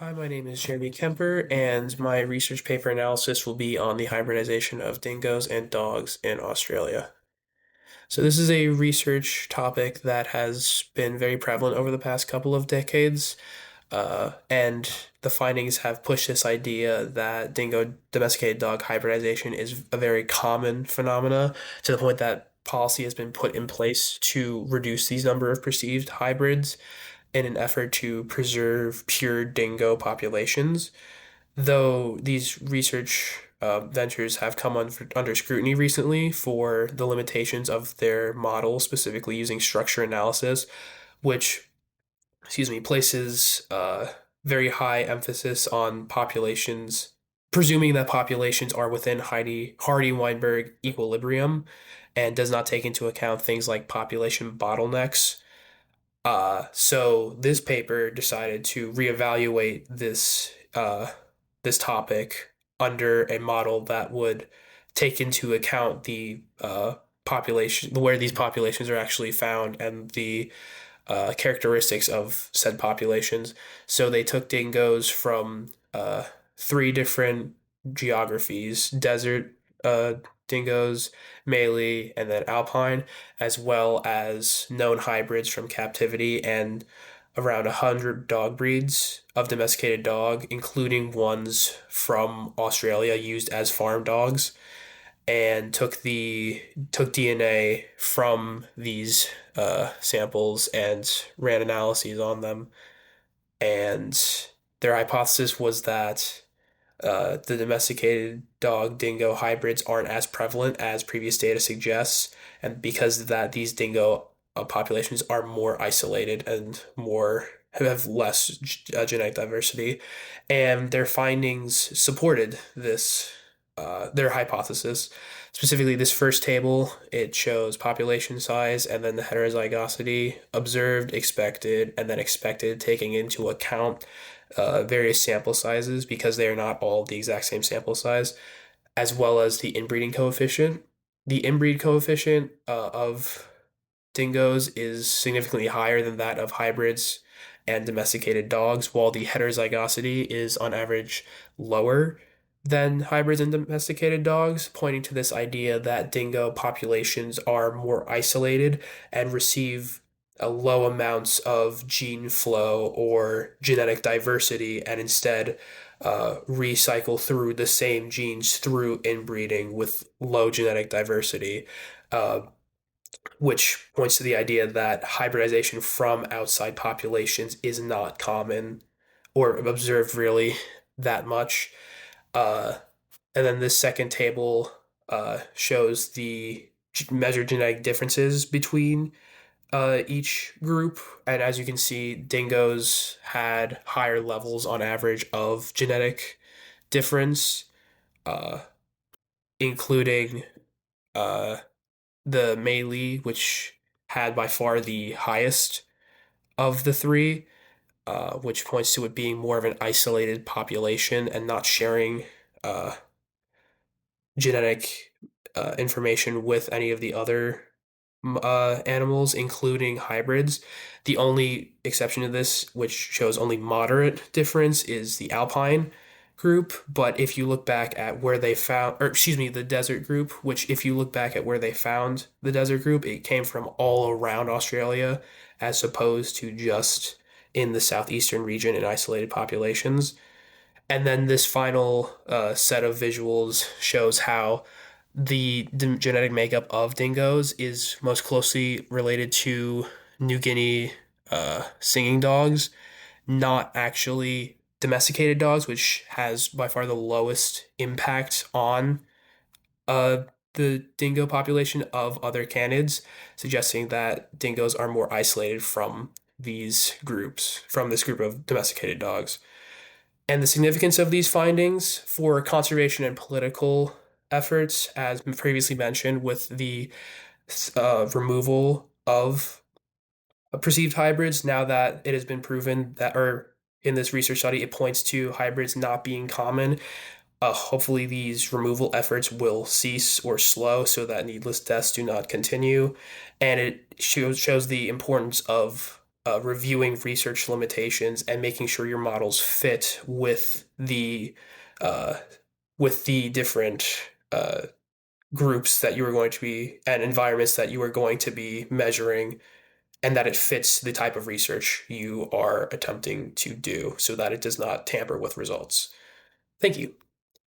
Hi, my name is Jeremy Kemper, and my research paper analysis will be on the hybridization of dingoes and dogs in Australia. So, this is a research topic that has been very prevalent over the past couple of decades, and the findings have pushed this idea that dingo domesticated dog hybridization is a very common phenomena to the point that policy has been put in place to reduce these number of perceived hybrids in an effort to preserve pure dingo populations, though these research ventures have come under scrutiny recently for the limitations of their model, specifically using structure analysis, which, places very high emphasis on populations, presuming that populations are within Hardy-Weinberg equilibrium, and does not take into account things like population bottlenecks. So this paper decided to reevaluate this topic under a model that would take into account the population, where these populations are actually found, and the characteristics of said populations. So they took dingoes from three different geographies: desert dingoes, mallee, and then alpine, as well as known hybrids from captivity and around 100 dog breeds of domesticated dog, including ones from Australia used as farm dogs, and took DNA from these samples and ran analyses on them. And their hypothesis was that the domesticated dog dingo hybrids aren't as prevalent as previous data suggests, and because of that, these dingo populations are more isolated and more have less genetic diversity, and their findings supported this their hypothesis. Specifically, this first table, it shows population size and then the heterozygosity observed, expected, and then expected, taking into account various sample sizes because they are not all the exact same sample size, as well as the inbreeding coefficient. The inbreed coefficient of dingoes is significantly higher than that of hybrids and domesticated dogs, while the heterozygosity is on average lower than hybrids and domesticated dogs, pointing to this idea that dingo populations are more isolated and receive low amounts of gene flow or genetic diversity, and instead recycle through the same genes through inbreeding with low genetic diversity, uh, which points to the idea that hybridization from outside populations is not common or observed really that much. Uh, and then this second table shows the measured genetic differences between each group. And as you can see, dingoes had higher levels on average of genetic difference, uh, including uh, the mallee, which had by far the highest of the three, which points to it being more of an isolated population and not sharing uh, genetic information with any of the other animals, including hybrids. The only exception to this, which shows only moderate difference, is the alpine group. But if you look back at where they found, or excuse me, the desert group, which if you look back at where they found the desert group, it came from all around Australia as opposed to just in the southeastern region in isolated populations. And then this final set of visuals shows how the genetic makeup of dingoes is most closely related to New Guinea singing dogs, not actually domesticated dogs, which has by far the lowest impact on uh, the dingo population of other canids, suggesting that dingoes are more isolated from from this group of domesticated dogs. And the significance of these findings for conservation and political efforts, as previously mentioned, with the removal of perceived hybrids, now that it has been proven that, or in this research study, it points to hybrids not being common. Hopefully, these removal efforts will cease or slow so that needless deaths do not continue. And it shows the importance of reviewing research limitations and making sure your models fit uh, with the different groups that you are going to be and environments that you are going to be measuring, and that it fits the type of research you are attempting to do so that it does not tamper with results. Thank you.